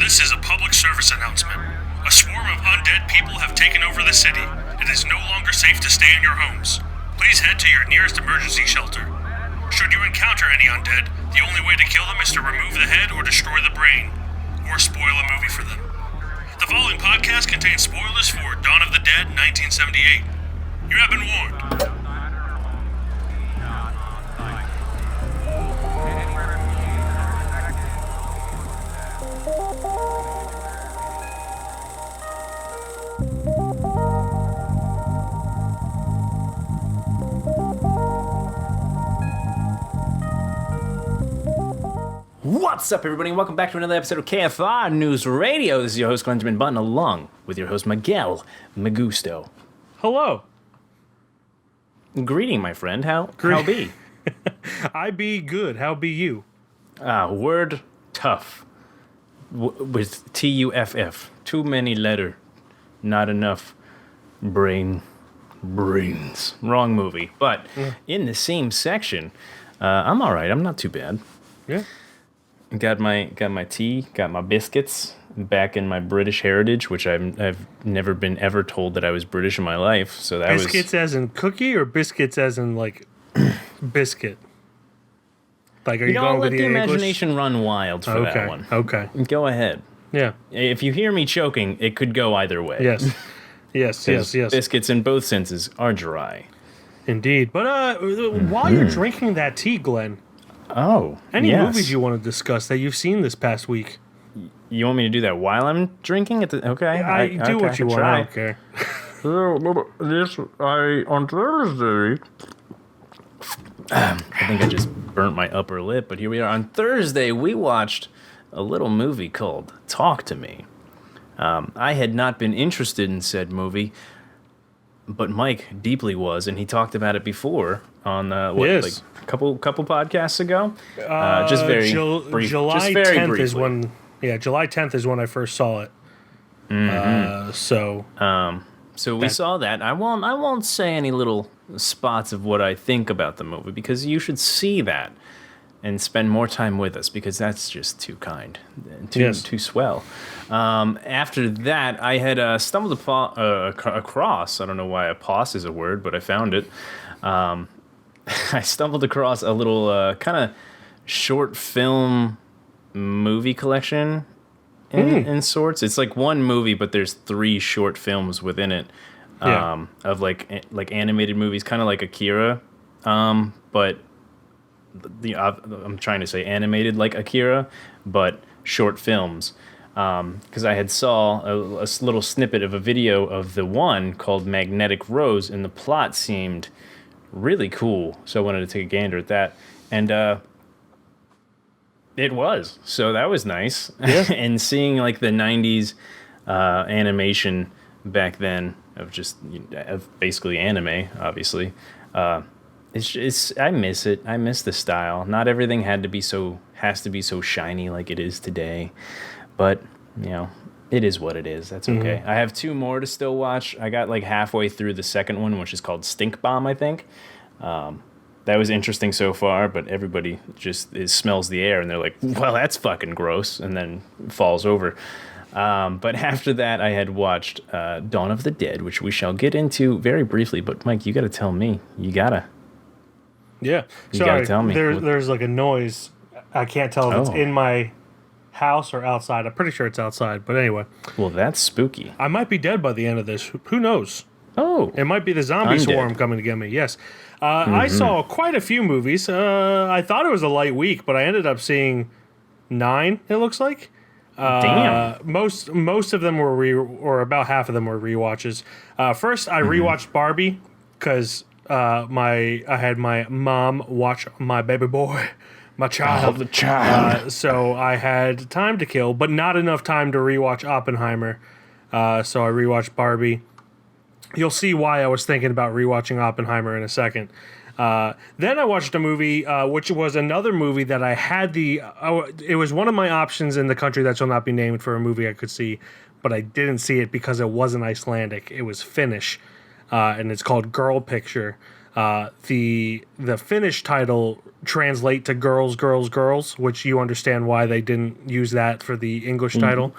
This is a public service announcement. A swarm of undead people have taken over the city. It is no longer safe to stay in your homes. Please head to your nearest emergency shelter. Should you encounter any undead, the only way to kill them is to remove the head or destroy the brain, or spoil a movie for them. The following podcast contains spoilers for Dawn of the Dead 1978. You have been warned. What's up, everybody, and welcome back to another episode of KFR News Radio. This is your host, Glen Button, along with your host, Miguel Magusto. Hello. Greeting, my friend. How be? I be good. How be you? Word tough. With T-U-F-F. Too many letter. Not enough brains. Wrong movie. But in the same section, I'm all right. I'm not too bad. Yeah. Got my tea, got my biscuits, back in my British heritage, which I've never been ever told that I was British in my life. So that biscuits as in cookie or biscuits as in like biscuit? Like, are you going with the imagination English? Run wild for that one. Okay. Go ahead. Yeah. If you hear me choking, it could go either way. Yes. Yes. Biscuits in both senses are dry. Indeed. But while you're drinking that tea, Glenn. Oh, Any movies you want to discuss that you've seen this past week? You want me to do that while I'm drinking? Okay. I do what you want. I don't care. On Thursday, I think I just burnt my upper lip, but here we are. On Thursday, we watched a little movie called Talk to Me. I had not been interested in said movie, but Mike deeply was, and he talked about it before on like a couple podcasts ago. Just very brief. July just very 10th briefly. is when. Yeah, July 10th is when I first saw it. So we saw that. I won't say any little spots of what I think about the movie, because you should see that and spend more time with us, because that's just too kind and too swell. After that, I had stumbled across, I don't know why "apos" is a word, but I found it. I stumbled across a little kind of short film movie collection in sorts. It's like one movie, but there's 3 short films within it of like animated movies, kind of like Akira, but I'm trying to say animated like Akira, but short films. Because I had saw a little snippet of a video of the one called Magnetic Rose, and the plot seemed really cool, so I wanted to take a gander at that, and it was, so that was nice. Yeah. And seeing like the 90s animation back then of just of basically anime, obviously, it's I miss it. I miss the style. Not everything has to be so shiny like it is today, but it is what it is. That's okay. I have 2 more to still watch. I got like halfway through the second one, which is called Stink Bomb, I think. That was interesting so far, but everybody just smells the air and they're like, well, that's fucking gross, and then falls over. But after that, I had watched Dawn of the Dead, which we shall get into very briefly. But Mike, you got to tell me. You gotta tell me. There's like a noise. I can't tell if it's in my house or outside. I'm pretty sure it's outside, but anyway. Well, that's spooky. I might be dead by the end of this. Who knows? Oh. It might be the zombie swarm coming to get me. Yes. I saw quite a few movies. I thought it was a light week, but I ended up seeing 9, it looks like. Damn. Most of them were or about half of them were rewatches. First, I rewatched Barbie because I had my mom watch my baby boy, my child. Oh, the child. So I had time to kill, but not enough time to rewatch Oppenheimer. So I rewatched Barbie. You'll see why I was thinking about rewatching Oppenheimer in a second. Then I watched a movie, which was another movie that I had it was one of my options in the country that shall not be named for a movie I could see, but I didn't see it because it wasn't Icelandic. It was Finnish, and it's called Girl Picture. The Finnish title translate to girls, girls, girls, which you understand why they didn't use that for the English title.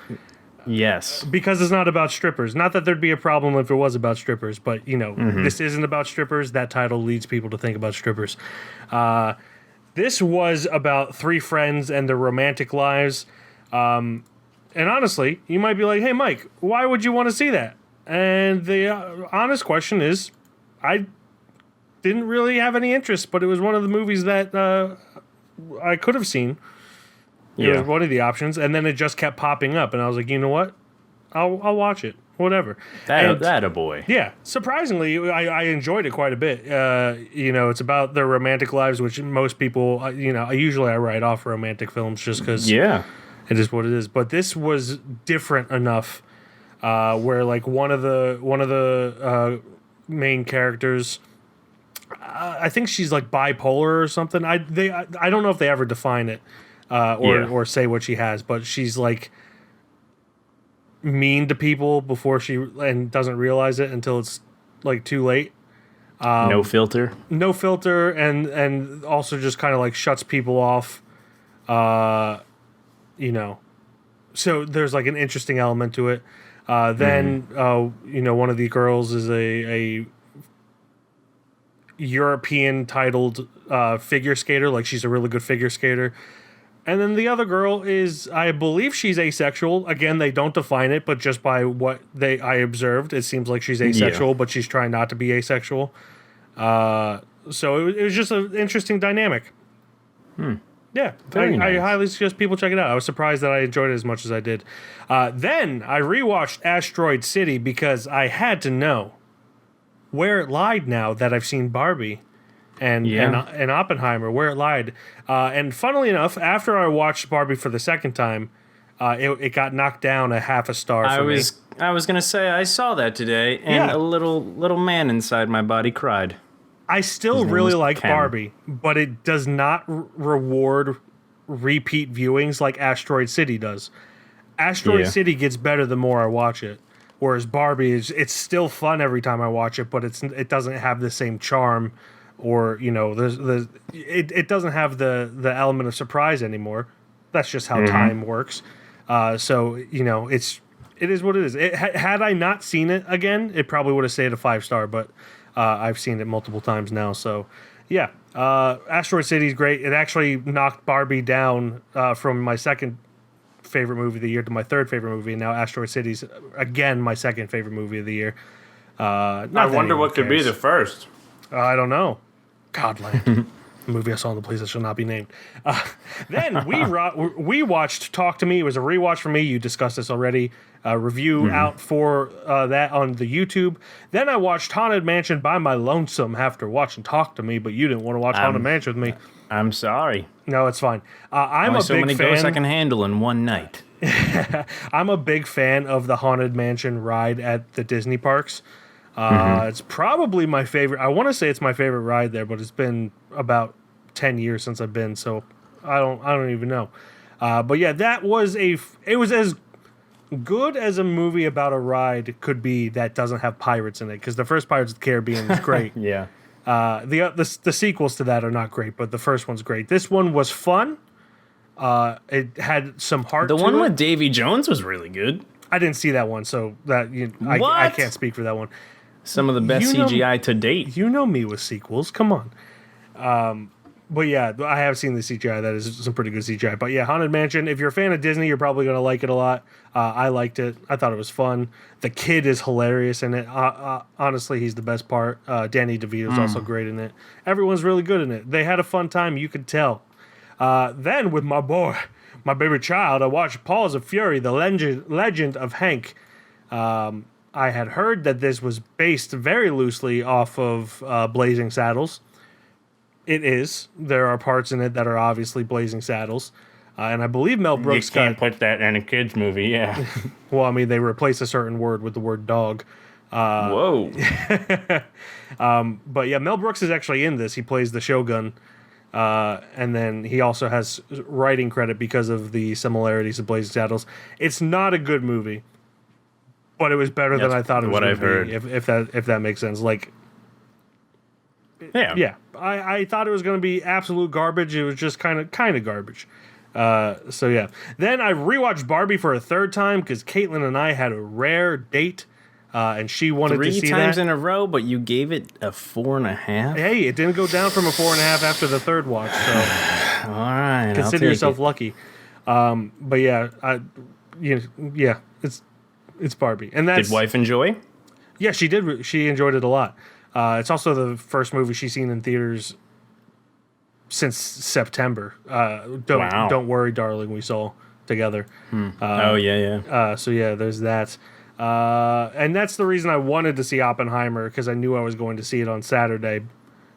Yes. Because it's not about strippers. Not that there'd be a problem if it was about strippers, but, this isn't about strippers. That title leads people to think about strippers. This was about three friends and their romantic lives. And honestly, you might be like, hey, Mike, why would you want to see that? And the honest question is, I didn't really have any interest, but it was one of the movies that I could have seen. It was one of the options, and then it just kept popping up, and I was like, you know what? I'll watch it. Whatever. That a boy. Yeah. Surprisingly, I enjoyed it quite a bit. It's about their romantic lives, which most people, usually I write off romantic films just because it is what it is. But this was different enough where, like, one of the main characters, I think she's, like, bipolar or something. I don't know if they ever define it. Or say what she has, but she's like mean to people and doesn't realize it until it's like too late. No filter, and also just kind of like shuts people off. So there's like an interesting element to it. Then one of the girls is a European titled figure skater, like she's a really good figure skater. And then the other girl is, I believe she's asexual. Again, they don't define it, but just by what I observed, it seems like she's asexual, but she's trying not to be asexual. So it was just an interesting dynamic. Yeah, I highly suggest people check it out. I was surprised that I enjoyed it as much as I did. Then I rewatched Asteroid City because I had to know where it lied now that I've seen Barbie. And Oppenheimer, where it lied. And funnily enough, after I watched Barbie for the second time, it got knocked down a half a star for me. I was going to say, I saw that today, and a little man inside my body cried. I still really like Barbie, but it does not reward repeat viewings like Asteroid City does. Asteroid City gets better the more I watch it. Whereas Barbie, it's still fun every time I watch it, but it doesn't have the same charm. Or it doesn't have the element of surprise anymore. That's just how time works. So it is what it is. Had I not seen it again, it probably would have stayed a 5-star. But I've seen it multiple times now. So yeah, Asteroid City is great. It actually knocked Barbie down from my second favorite movie of the year to my third favorite movie. And now Asteroid City's again my second favorite movie of the year. I wonder what could be the first. I don't know. Godland. A movie I saw in the place that shall not be named. Then we watched Talk to Me. It was a rewatch for me. You discussed this already. Review out for that on the YouTube. Then I watched Haunted Mansion by my lonesome after watching Talk to Me, but you didn't want to watch Haunted Mansion with me. I'm sorry. No, it's fine. I'm Only a so big many fan. ghosts I can handle in one night. I'm a big fan of the Haunted Mansion ride at the Disney parks. It's probably my favorite. I want to say it's my favorite ride there, but it's been about 10 years since I've been, so I don't even know. But yeah, it was as good as a movie about a ride could be that doesn't have pirates in it, because the first Pirates of the Caribbean is great. Yeah. The sequels to that are not great, but the first one's great. This one was fun. It had some heart. The to one it. with Davy Jones was really good. I didn't see that one, so that I can't speak for that one. Some of the best CGI to date. You know me with sequels. Come on. But yeah, I have seen the CGI. That is some pretty good CGI. But yeah, Haunted Mansion, if you're a fan of Disney, you're probably going to like it a lot. I liked it. I thought it was fun. The kid is hilarious in it. Honestly, he's the best part. Danny DeVito's also great in it. Everyone's really good in it. They had a fun time. You could tell. Then with my boy, my baby child, I watched Paws of Fury, the legend of Hank. I had heard that this was based very loosely off of Blazing Saddles. It is. There are parts in it that are obviously Blazing Saddles. And I believe Mel Brooks You can't put that in a kid's movie, yeah. Well, I mean, they replace a certain word with the word dog. Whoa. But yeah, Mel Brooks is actually in this. He plays the Shogun. And then he also has writing credit because of the similarities of Blazing Saddles. It's not a good movie, but it was better than I thought it was going to be. If that makes sense. Like, I thought it was going to be absolute garbage. It was just kind of garbage. So yeah. Then I rewatched Barbie for a third time because Caitlin and I had a rare date, and she wanted to see that 3 times in a row. But you gave it a 4.5. Hey, it didn't go down from a 4.5 after the third watch. So all right, consider yourself lucky. But yeah, it's Barbie, and that's did wife enjoy? Yeah, she did. She enjoyed it a lot. It's also the first movie she's seen in theaters since September. Don't worry, darling. We saw together. So yeah, there's that. And that's the reason I wanted to see Oppenheimer, because I knew I was going to see it on Saturday.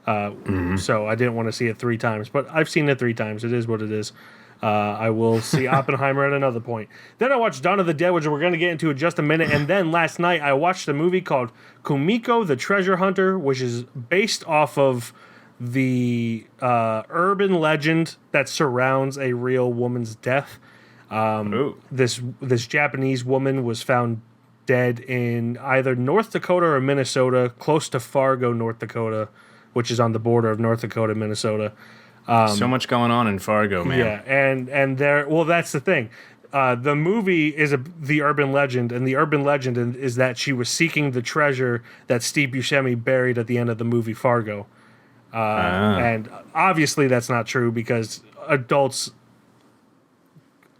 So I didn't want to see it 3 times, but I've seen it 3 times. It is what it is. I will see Oppenheimer at another point. Then I watched Dawn of the Dead, which we're going to get into in just a minute. And then last night I watched a movie called Kumiko the Treasure Hunter, which is based off of the urban legend that surrounds a real woman's death. This Japanese woman was found dead in either North Dakota or Minnesota, close to Fargo, North Dakota, which is on the border of North Dakota and Minnesota. So much going on in Fargo, man. Yeah, and there. Well, that's the thing. The movie is the urban legend, and the urban legend is that she was seeking the treasure that Steve Buscemi buried at the end of the movie Fargo. And obviously that's not true, because adults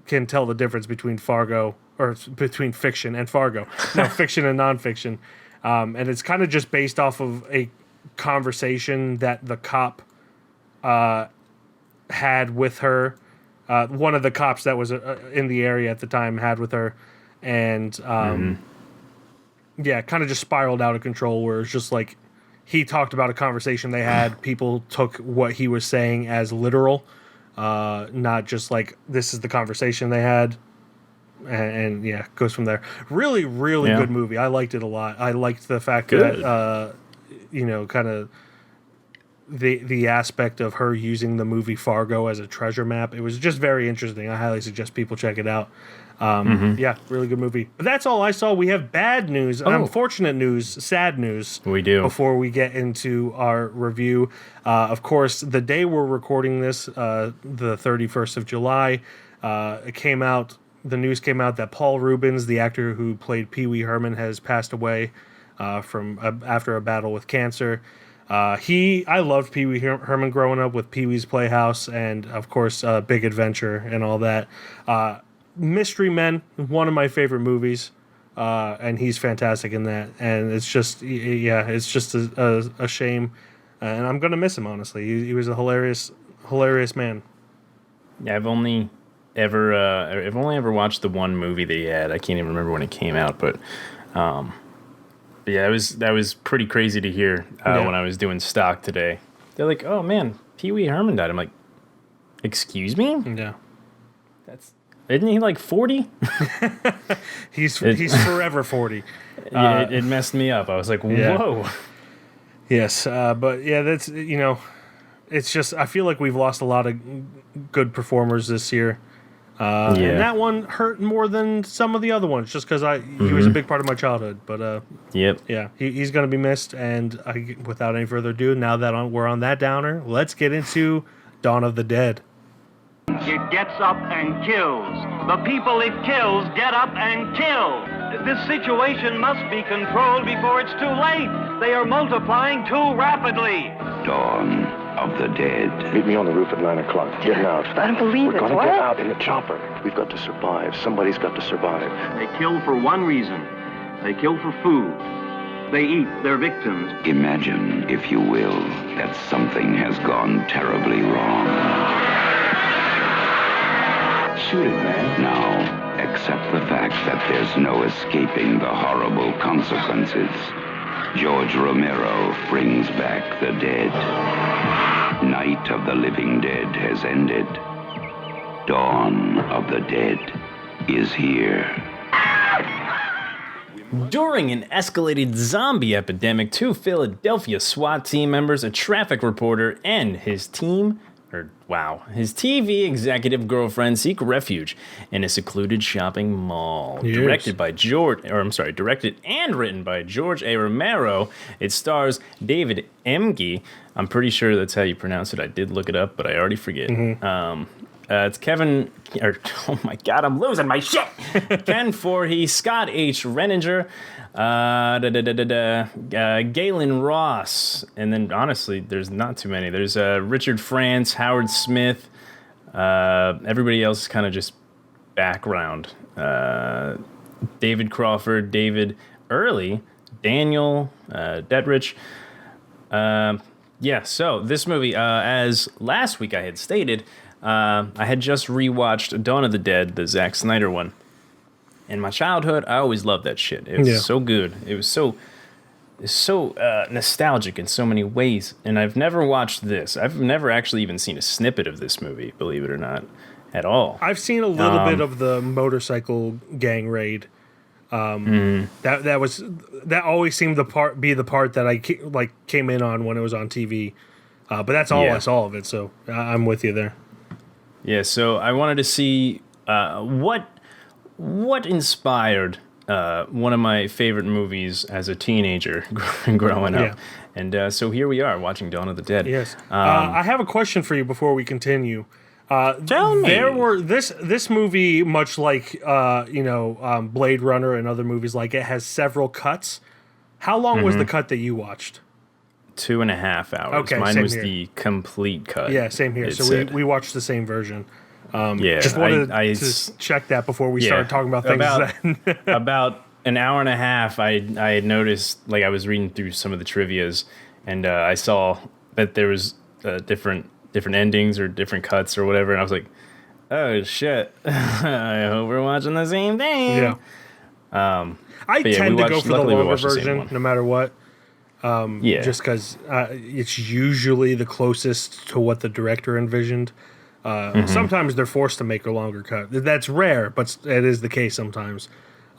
can tell the difference between Fargo, or between fiction and Fargo. No, fiction and nonfiction. And it's kind of just based off of a conversation that the cop had with her. One of the cops that was in the area at the time had with her. And kind of just spiraled out of control, where it's just like he talked about a conversation they had. People took what he was saying as literal, not just like, this is the conversation they had. And goes from there. Really, really good movie. I liked it a lot. I liked the fact that, kind of the aspect of her using the movie Fargo as a treasure map. It was just very interesting. I highly suggest people check it out. Yeah, really good movie. But that's all I saw. We have bad news, unfortunate news, sad news. We do. Before we get into our review. Of course, the day we're recording this, the 31st of July, the news came out that Paul Reubens, the actor who played Pee Wee Herman, has passed away after a battle with cancer. I loved Pee Wee Herman growing up, with Pee Wee's Playhouse and, of course, Big Adventure and all that. Mystery Men, one of my favorite movies, and he's fantastic in that. And it's just, it's just a shame. And I'm going to miss him, honestly. He was a hilarious man. Yeah, I've only ever watched the one movie that he had. I can't even remember when it came out, but yeah, that was pretty crazy to hear when I was doing stock today. They're like, "Oh man, Pee Wee Herman died." I'm like, "Excuse me?" Yeah. Isn't he like 40? He's forever 40. It messed me up. I was like, "Whoa." Yes, but yeah, that's it's just, I feel like we've lost a lot of good performers this year. And that one hurt more than some of the other ones, just because he was a big part of my childhood. But he's going to be missed. And without any further ado, now that we're on that downer, let's get into Dawn of the Dead. It gets up and kills. The people it kills get up and kill. This situation must be controlled before it's too late. They are multiplying too rapidly. Dawn of the Dead. Meet me on the roof at 9 o'clock. Getting out. I don't believe We're it. gonna What? get out in the chopper. We've got to survive. Somebody's got to survive. They kill for one reason. They kill for food. They eat their victims. Imagine, if you will, that something has gone terribly wrong. Shoot it, man. Now, accept the fact that there's no escaping the horrible consequences. George Romero brings back the dead. Night of the Living Dead has ended. Dawn of the Dead is here. During an escalated zombie epidemic, 2 Philadelphia SWAT team members, a traffic reporter, and his team His TV executive girlfriend seek refuge in a secluded shopping mall. Yes. Directed and written by George A. Romero. It stars David Emge. I'm pretty sure that's how you pronounce it. I did look it up, but I already forget. It's Kevin, oh my God, I'm losing my shit. Ken Forhey, Scott H. Renninger, Galen Ross, and then honestly, there's not too many. There's Richard France, Howard Smith. Everybody else is kind of just background. David Crawford, David Early, Daniel Detrich. So this movie, as last week I had stated, I had just rewatched Dawn of the Dead, the Zack Snyder one. In my childhood, I always loved that shit. It was so good. It was so nostalgic in so many ways. And I've never watched this. I've never actually even seen a snippet of this movie, believe it or not, at all. I've seen a little bit of the motorcycle gang raid. That always seemed to be the part that I came in on when it was on TV. But that's all I saw of it. So I'm with you there. Yeah, so I wanted to see what inspired one of my favorite movies as a teenager growing up. And so here we are watching Dawn of the Dead. Yes. I have a question for you before we continue. Tell me. There were this movie, much like Blade Runner and other movies like it, has several cuts. How long was the cut that you watched? 2.5 hours. Okay, mine same was here. the complete cut. Yeah, same here. So we watched the same version. Just wanted to check that before we started talking about things. About an hour and a half, I had noticed, like I was reading through some of the trivias, and I saw that there was different endings or different cuts or whatever, and I was like, oh shit, I hope we're watching the same thing. Yeah. I tend to go for the longer version, no matter what. Just because it's usually the closest to what the director envisioned. Sometimes they're forced to make a longer cut. That's rare, but it is the case sometimes.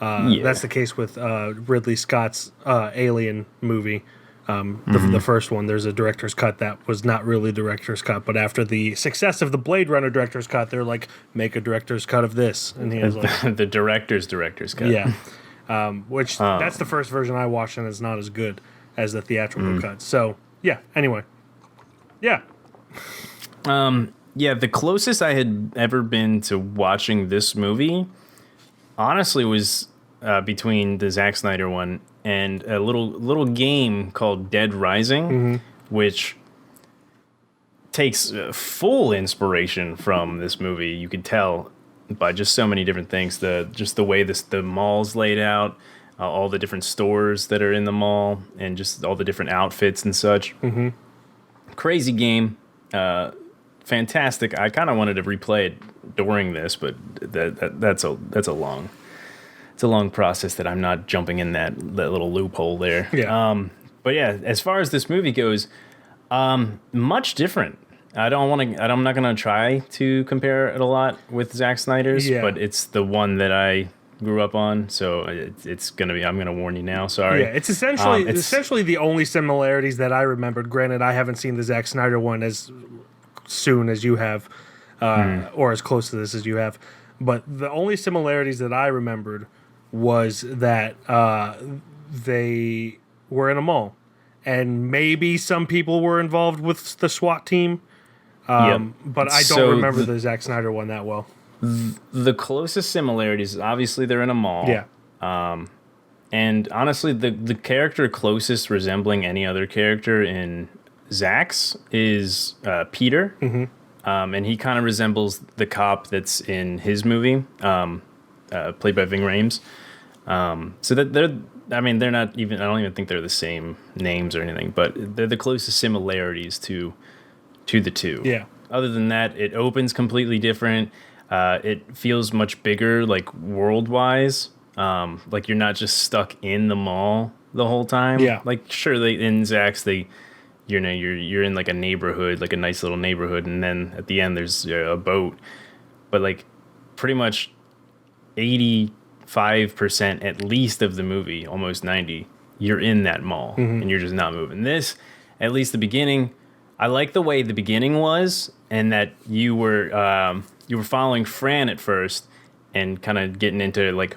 That's the case with Ridley Scott's Alien movie. The first one, there's a director's cut that was not really director's cut, but after the success of the Blade Runner director's cut, they're like, make a director's cut of this. And he has like the director's cut. Yeah. Which that's the first version I watched, and it's not as good as the theatrical cut. So, anyway. Yeah. The closest I had ever been to watching this movie, honestly, was between the Zack Snyder one and a little game called Dead Rising, which takes full inspiration from this movie. You could tell by just so many different things. The way the mall's laid out, all the different stores that are in the mall, and just all the different outfits and such. Crazy game. Fantastic. I kind of wanted to replay it during this, but that's a long process that I'm not jumping in that little loophole there. Yeah. But yeah, as far as this movie goes, much different. I'm not gonna try to compare it a lot with Zack Snyder's, but it's the one that I grew up on, so it's gonna be. I'm gonna warn you now. Sorry. Yeah, it's essentially the only similarities that I remembered. Granted, I haven't seen the Zack Snyder one as soon as you have, or as close to this as you have. But the only similarities that I remembered was that they were in a mall, and maybe some people were involved with the SWAT team. But I don't remember the Zack Snyder one that well. The closest similarities, obviously, they're in a mall. Yeah. And honestly, the character closest resembling any other character in Zack's is Peter. And he kind of resembles the cop that's in his movie, played by Ving Rhames. So that they're not even. I don't even think they're the same names or anything, but they're the closest similarities to the two. Yeah. Other than that, it opens completely different. It feels much bigger, like world-wise. Like you're not just stuck in the mall the whole time. Yeah. Like sure, in Zack's you're in like a neighborhood, like a nice little neighborhood, and then at the end there's a boat. But like pretty much 85% at least of the movie, almost 90, you're in that mall and you're just not moving. This, at least the beginning, I like the way the beginning was, and that you were following Fran at first, and kind of getting into like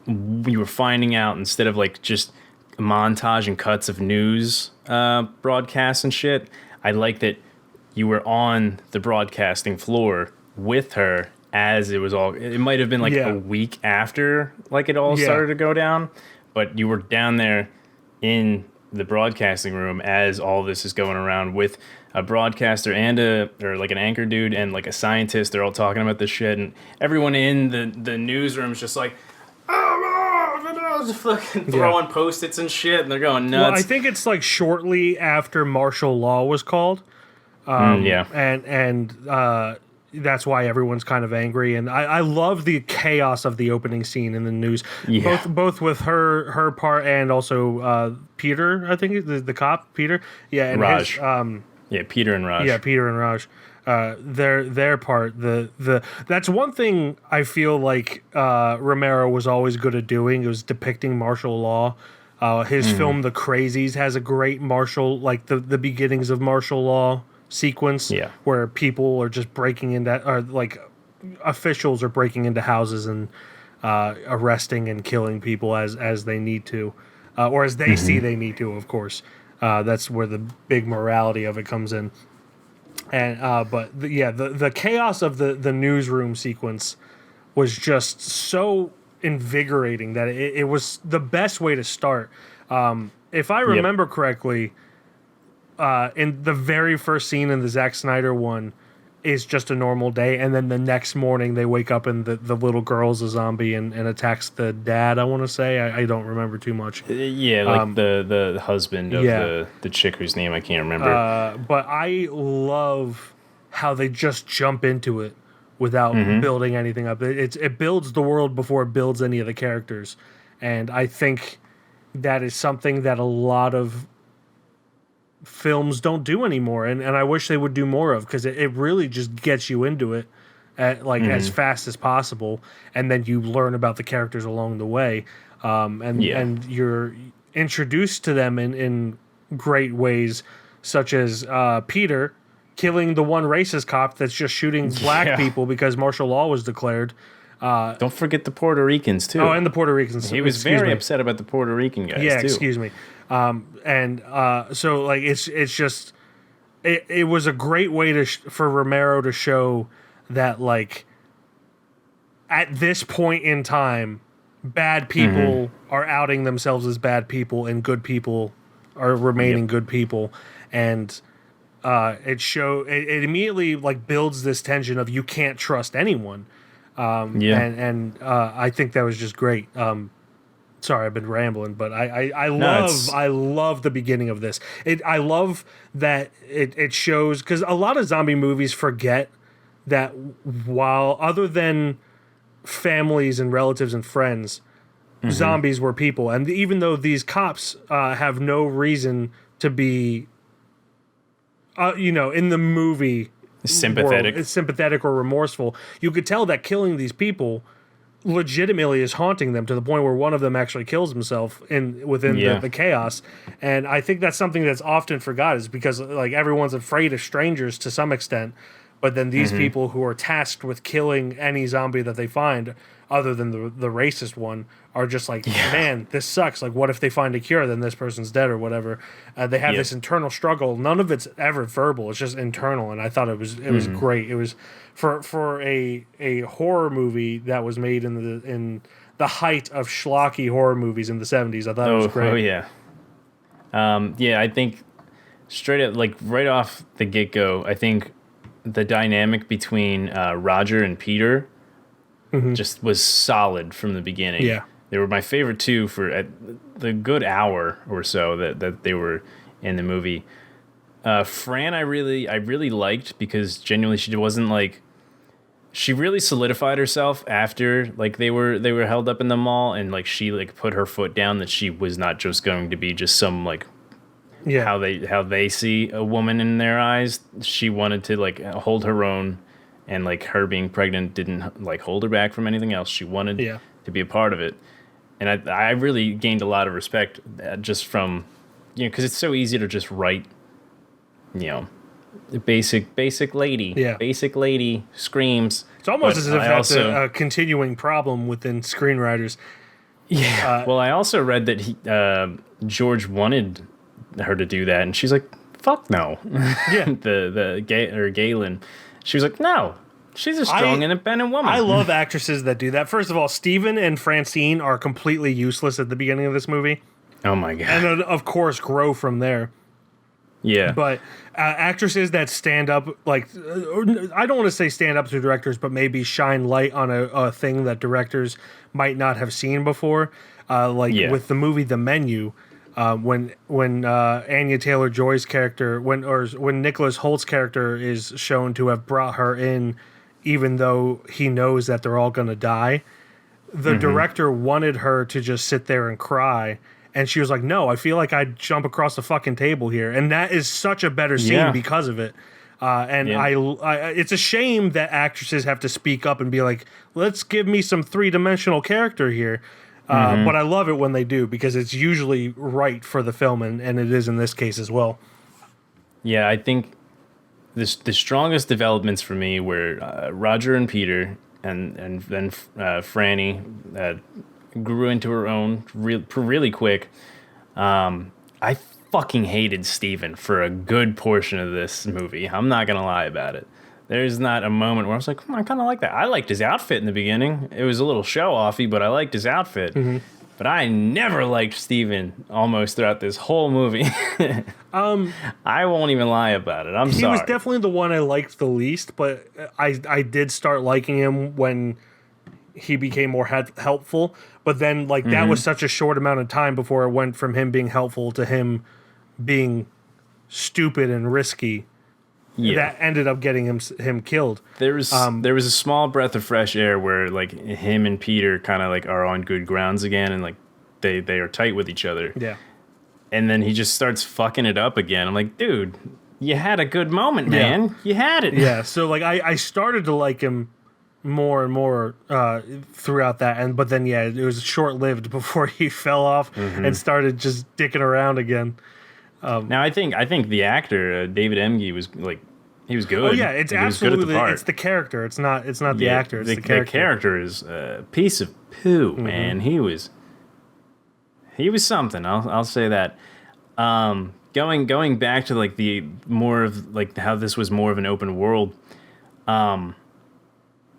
you were finding out instead of like just a montage and cuts of news broadcasts and shit. I like that you were on the broadcasting floor with her as it was all. It might have been like a week after like it all started to go down, but you were down there in the broadcasting room as all this is going around with a broadcaster and or like an anchor dude and like a scientist. They're all talking about this shit, and everyone in the newsroom is just like, just fucking throwing Post-its and shit, and they're going nuts. Well, I think it's like shortly after martial law was called. And that's why everyone's kind of angry. And I love the chaos of the opening scene in the news, both with her part and also Peter. I think the cop Peter, and Raj. Peter and Raj. Yeah, Peter and Raj. Their part. That's one thing I feel like Romero was always good at doing. It was depicting martial law. His film The Crazies has a great martial, like the beginnings of martial law sequence, where people are just breaking into, or like officials are breaking into houses and arresting and killing people as they need to, or as they see they need to. Of course, that's where the big morality of it comes in. And but the chaos of the newsroom sequence was just so invigorating that it was the best way to start. If I remember correctly, in the very first scene in the Zack Snyder one is just a normal day, and then the next morning they wake up and the little girl's a zombie and attacks the dad, I want to say. I don't remember too much. Like the husband of the chick whose name I can't remember. But I love how they just jump into it without building anything up. It builds the world before it builds any of the characters. And I think that is something that a lot of films don't do anymore, and I wish they would do more of, because it really just gets you into it at as fast as possible, and then you learn about the characters along the way, and you're introduced to them in great ways, such as Peter killing the one racist cop that's just shooting black people because martial law was declared. Don't forget the Puerto Ricans too. Oh, and the Puerto Ricans. He was very upset about the Puerto Rican guys too. Excuse me. So like it's just it was a great way for Romero to show that, like, at this point in time, bad people are outing themselves as bad people, and good people are remaining good people, and it immediately like builds this tension of you can't trust anyone. And I think that was just great. Sorry, I've been rambling, but I love the beginning of this. I love that it shows, because a lot of zombie movies forget that while other than families and relatives and friends, zombies were people, and even though these cops have no reason to be, in the movie, sympathetic or remorseful, you could tell that killing these people legitimately is haunting them, to the point where one of them actually kills himself within the chaos. And I think that's something that's often forgot, is because like everyone's afraid of strangers to some extent, but then these people who are tasked with killing any zombie that they find, other than the racist one, are just like, man, this sucks. Like, what if they find a cure, then this person's dead or whatever. They have this internal struggle. None of it's ever verbal. It's just internal. And I thought it was great. It was for a horror movie that was made in the height of schlocky horror movies in the 70s. I thought it was great. Oh yeah. I think straight up, like right off the get-go, I think the dynamic between Roger and Peter just was solid from the beginning. Yeah. They were my favorite two for the good hour or so that they were in the movie. Fran, I really liked, because genuinely she wasn't like, she really solidified herself after like they were held up in the mall, and like she like put her foot down that she was not just going to be just some like how they see a woman in their eyes. She wanted to like hold her own, and like her being pregnant didn't like hold her back from anything else. She wanted to be a part of it. And I really gained a lot of respect just from, because it's so easy to just write, basic lady. Yeah. Basic lady screams. It's almost as if that's also, a continuing problem within screenwriters. Yeah. Well, I also read that George wanted her to do that, and she's like, "Fuck no." Yeah. Galen. She was like, "No, she's a strong, independent woman." I love actresses that do that. First of all, Steven and Francine are completely useless at the beginning of this movie. Oh my god. And of course, grow from there. Yeah. But actresses that stand up, like, I don't want to say stand up to directors, but maybe shine light on a thing that directors might not have seen before. With the movie The Menu, when Anya Taylor-Joy's character, when Nicholas Holt's character is shown to have brought her in, even though he knows that they're all going to die, the director wanted her to just sit there and cry. And she was like, "No, I feel like I'd jump across the fucking table here," and that is such a better scene because of it. It's a shame that actresses have to speak up and be like, "Let's give me some 3-dimensional character here." But I love it when they do, because it's usually right for the film, and it is in this case as well. Yeah, I think the strongest developments for me were Roger and Peter, and then Franny grew into her own really quick. I fucking hated Steven for a good portion of this movie. I'm not gonna lie about it. There's not a moment where I was like, I kind of like that. I liked his outfit in the beginning. It was a little show-offy, but I liked his outfit. But I never liked Steven almost throughout this whole movie. I won't even lie about it. I'm sorry. He was definitely the one I liked the least, but I did start liking him when he became more helpful. But then, that was such a short amount of time before it went from him being helpful to him being stupid and risky. Yeah. That ended up getting him killed. There was a small breath of fresh air where him and Peter kind of are on good grounds again, and they are tight with each other. Yeah. And then he just starts fucking it up again. I'm like, dude, you had a good moment, man. Yeah. You had it. Yeah. So I started to like him more and more throughout that, but then it was short lived before he fell off and started just dicking around again. Now I think the actor David Emge was he was good. Oh yeah, it's absolutely it's the character. It's not the actor. It's the character. The character is a piece of poo, man. He was something. I'll say that. Going back to the more of how this was more of an open world.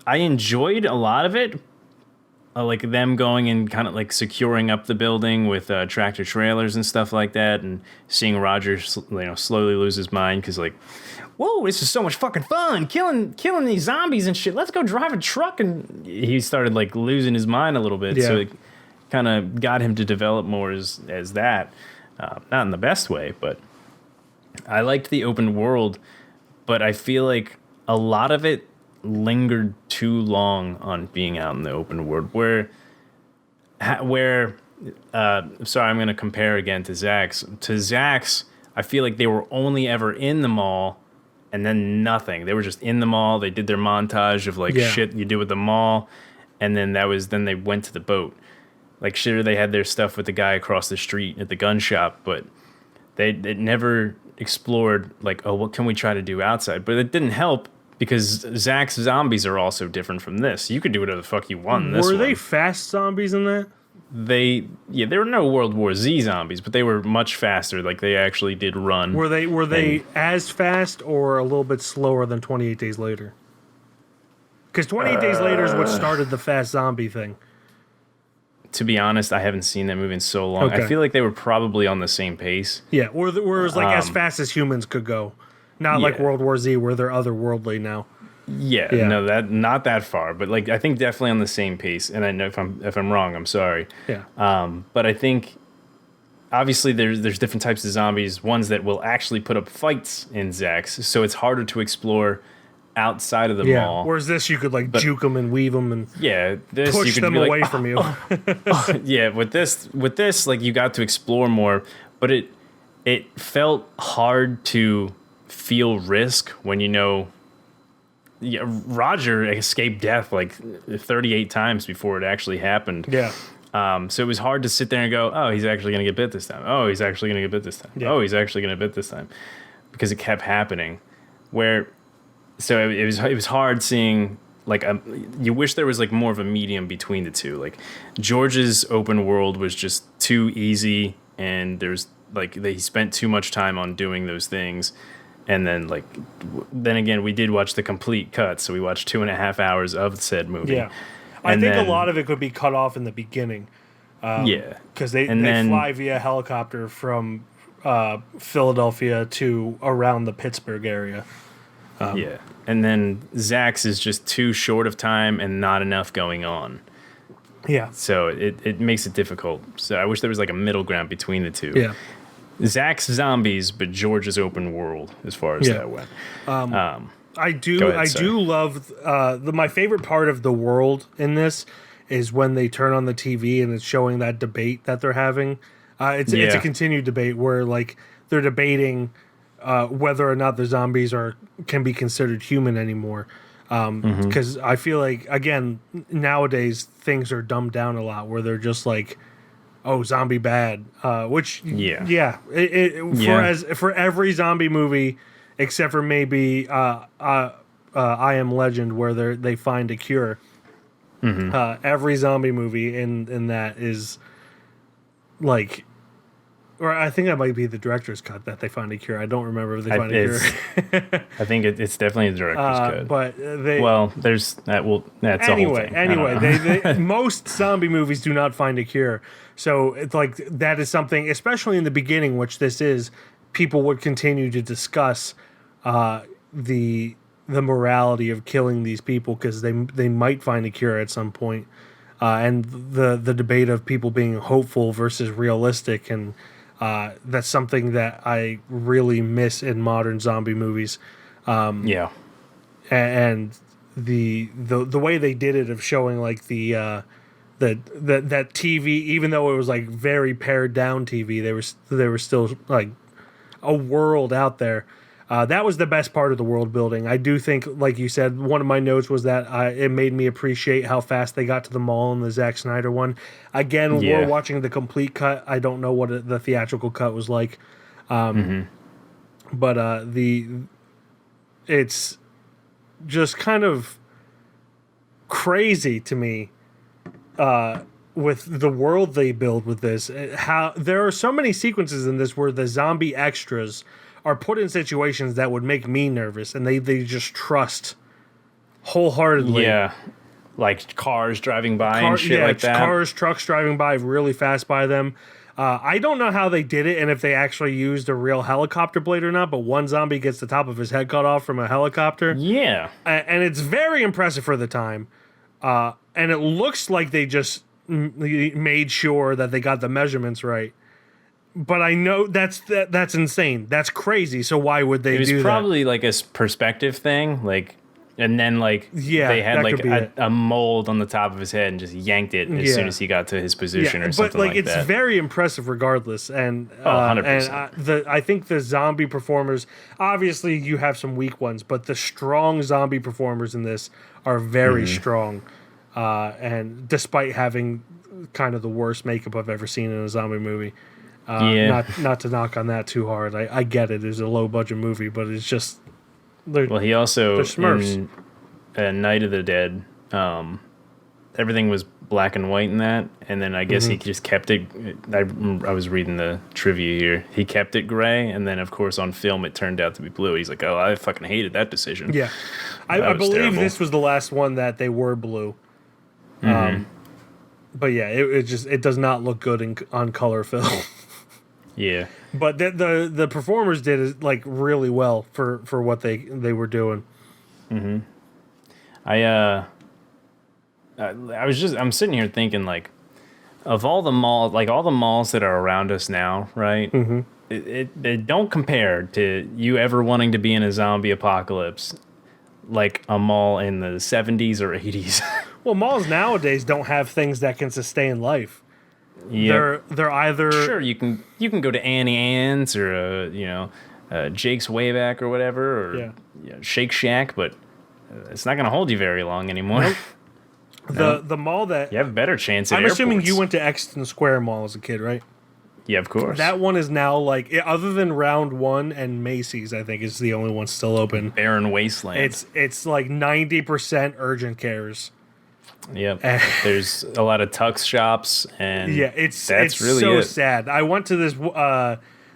I enjoyed a lot of it, them going and kind of securing up the building with tractor trailers and stuff like that, and seeing Roger slowly lose his mind because whoa, this is so much fucking fun, killing these zombies and shit. Let's go drive a truck, and he started losing his mind a little bit. Yeah. So it kind of got him to develop more as that, not in the best way, but I liked the open world, but I feel like a lot of it lingered too long on being out in the open world where sorry, I'm going to compare again to Zach's. I feel like they were only ever in the mall and then nothing. They were just in the mall. They did their montage of shit you do with the mall, and then they went to the boat. Sure, they had their stuff with the guy across the street at the gun shop, but they never explored what can we try to do outside. But it didn't help because Zach's zombies are also different from this. You could do whatever the fuck you want in this one. Were they fast zombies in that? There were no World War Z zombies, but they were much faster. They actually did run. Were they as fast or a little bit slower than 28 Days Later? Because 28 Days Later is what started the fast zombie thing. To be honest, I haven't seen that movie in so long. Okay. I feel like they were probably on the same pace. Yeah, where it was as fast as humans could go. Not like World War Z, where they're otherworldly now. Yeah, no, not that far, but I think definitely on the same pace. And I know if I'm wrong, I'm sorry. Yeah. But I think obviously there's different types of zombies. Ones that will actually put up fights in Zach's, so it's harder to explore outside of the mall. Whereas this, you could juke them and weave them and this push you could them be away from you. Yeah, with this, you got to explore more, but it felt hard to feel risk when Roger escaped death 38 times before it actually happened. Yeah. So it was hard to sit there and go, oh, he's actually going to get bit this time. Oh, he's actually going to get bit this time. Yeah. Oh, he's actually going to get bit this time. Because it kept happening. where so it was hard seeing like you wish there was like more of a medium between the two. Like George's open world was just too easy, and there's like he spent too much time on doing those things. And then, then again, we did watch the complete cut, so we watched 2.5 hours of said movie. Yeah, I think a lot of it could be cut off in the beginning. Because they fly via helicopter from Philadelphia to around the Pittsburgh area. And then Zach's is just too short of time and not enough going on. Yeah. So it makes it difficult. So I wish there was like a middle ground between the two. Yeah. Zach's zombies, but George's open world as far as that went. I do love my favorite part of the world in this is when they turn on the TV and it's showing that debate that they're having. It's a continued debate where like they're debating whether or not the zombies can be considered human anymore. Because I feel like again nowadays things are dumbed down a lot where they're just like, oh, zombie bad. For every zombie movie, except for maybe I Am Legend, where they find a cure. Every zombie movie in that is like, or I think that might be the director's cut that they find a cure. I don't remember if they find a cure. I think it's definitely the director's cut. But there's that. Well, that's anyway. a whole thing. They most zombie movies do not find a cure. So it's like that is something, especially in the beginning, which this is, people would continue to discuss the morality of killing these people because they might find a cure at some point, and the debate of people being hopeful versus realistic, and that's something that I really miss in modern zombie movies. And the way they did it of showing like that TV, even though it was like very pared down TV, there was still like a world out there. That was the best part of the world building. I do think, like you said, one of my notes was that it made me appreciate how fast they got to the mall in the Zack Snyder one. Again, we're watching the complete cut. I don't know what the theatrical cut was like. But it's just kind of crazy to me with the world they build with this. How there are so many sequences in this where the zombie extras are put in situations that would make me nervous, and they just trust wholeheartedly. Yeah, like cars driving by and shit like that. Cars, trucks driving by really fast by them. I don't know how they did it and if they actually used a real helicopter blade or not, but one zombie gets the top of his head cut off from a helicopter. Yeah. And it's very impressive for the time. And it looks like they just made sure that they got the measurements right. But I know that's insane. That's crazy. So why would they do that? It was probably like a perspective thing, like, and then like they had like a mold on the top of his head and just yanked it as soon as he got to his position or something like that. But it's very impressive regardless. And 100%. And I think the zombie performers, obviously you have some weak ones, but the strong zombie performers in this are very strong. And despite having kind of the worst makeup I've ever seen in a zombie movie. Not to knock on that too hard. I get it. It's a low budget movie, but it's just he also they're Smurfs. In Night of the Dead, everything was black and white in that, and then I guess he just kept it. I was reading the trivia here. He kept it gray, and then of course on film it turned out to be blue. He's like, "Oh, I fucking hated that decision." Yeah, I believe terrible. This was the last one that they were blue. But yeah, it does not look good on color film. Yeah, but the performers did it like really well for what they were doing. I'm sitting here thinking like, of all the malls, like all the malls that are around us now, right? It don't compare to you ever wanting to be in a zombie apocalypse, like a mall in the 70s or 80s. Well, malls nowadays don't have things that can sustain life. Yeah, they're either sure you can go to Annie Ann's or Jake's Wayback or whatever or Shake Shack, but it's not going to hold you very long anymore. The mall that you have a better chance at I'm airports. assuming you went to Exton Square Mall as a kid, right? Yeah, of course. That one is now like, other than Round One and Macy's, I think is the only one still open. Barren Wasteland. It's like 90% urgent cares. Yep. There's a lot of Tux shops, and it's really so it. sad. I went to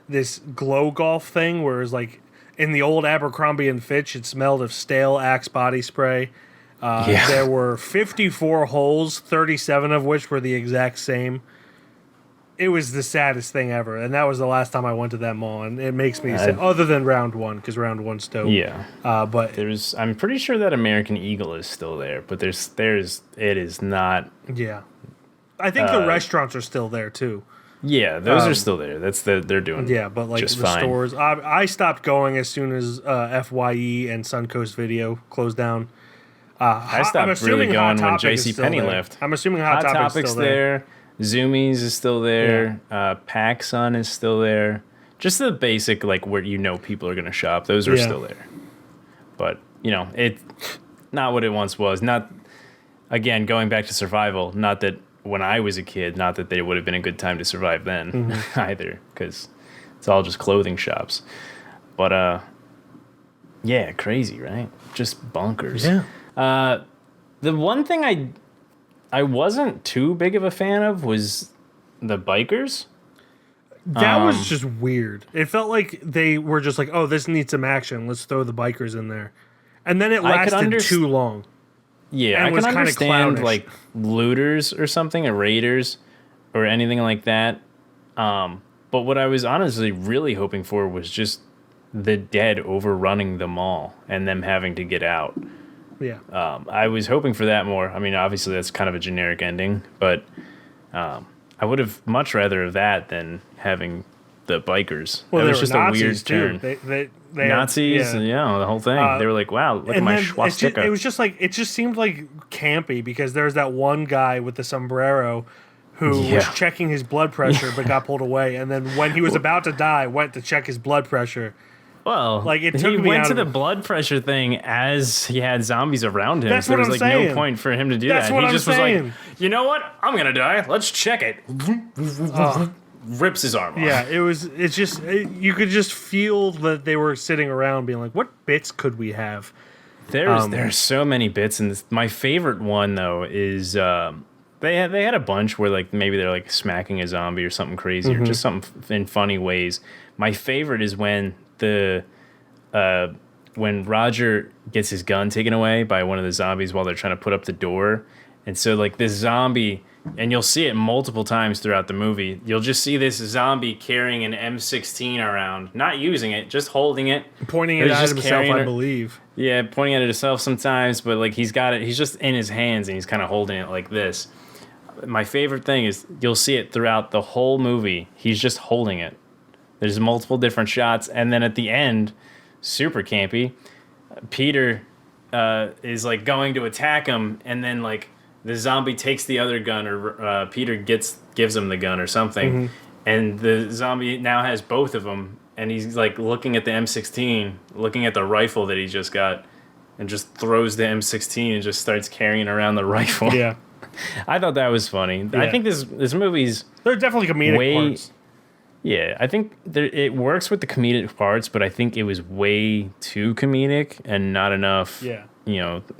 this glow golf thing where it was like in the old Abercrombie and Fitch, it smelled of stale Axe body spray. There were 54 holes, 37 of which were the exact same. It was the saddest thing ever, and that was the last time I went to that mall, and it makes me sad. Other than Round One, because Round One's dope. Yeah, but I'm pretty sure that American Eagle is still there, but it is not. Yeah, I think the restaurants are still there too. Yeah, those are still there. They're doing. Yeah, but like just the fine. stores, I stopped going as soon as FYE and Suncoast Video closed down. I stopped really going when JCPenney left. I'm assuming Hot Topic's still there. Zoomies is still there. PacSun is still there. Just the basic, like, where people are going to shop. Those are still there. But, it's not what it once was. Not, again, going back to survival, not that when I was a kid, not that they would have been a good time to survive then either, because it's all just clothing shops. But, yeah, crazy, right? Just bonkers. Yeah. The one thing I wasn't too big of a fan of was the bikers. That was just weird. It felt like they were just like, oh, this needs some action. Let's throw the bikers in there. And then it lasted too long. Yeah, I can understand like looters or something, or raiders, or anything like that. But what I was honestly really hoping for was just the dead overrunning the mall and them having to get out. Yeah. I was hoping for that more. I mean, obviously that's kind of a generic ending, but I would have much rather have that than having the bikers. Well, that was just Nazis a weird too. turn. They Nazis, the whole thing. They were like, "Wow, look at my swastika." It was just like, it just seemed like campy because there's that one guy with the sombrero who was checking his blood pressure but got pulled away, and then when he was about to die, went to check his blood pressure. Well, like it took he me went out to of the blood pressure thing as he had zombies around him. That's so there what was I'm like saying. no point for him to do That's that. what He I'm just was saying. like, you know what? I'm gonna die. Let's check it. Rips his arm off. Yeah, it's just you could just feel that they were sitting around being like, what bits could we have? There's so many bits in this. My favorite one though is they had a bunch where like maybe they're like smacking a zombie or something crazy or just something in funny ways. My favorite is when when Roger gets his gun taken away by one of the zombies while they're trying to put up the door. And so like this zombie, and you'll see it multiple times throughout the movie, you'll just see this zombie carrying an M16 around, not using it, just holding it. Pointing it at himself, I believe. Yeah, pointing at it himself sometimes, but like he's got it, he's just in his hands and he's kind of holding it like this. My favorite thing is you'll see it throughout the whole movie. He's just holding it. There's multiple different shots, and then at the end, super campy, Peter is like going to attack him, and then like the zombie takes the other gun, or Peter gives him the gun or something, and the zombie now has both of them, and he's like looking at the M16, looking at the rifle that he just got, and just throws the M16 and just starts carrying around the rifle. Yeah. I thought that was funny. Yeah. I think this movie's They're definitely comedic parts. Yeah, I think it works with the comedic parts, but I think it was way too comedic and not enough,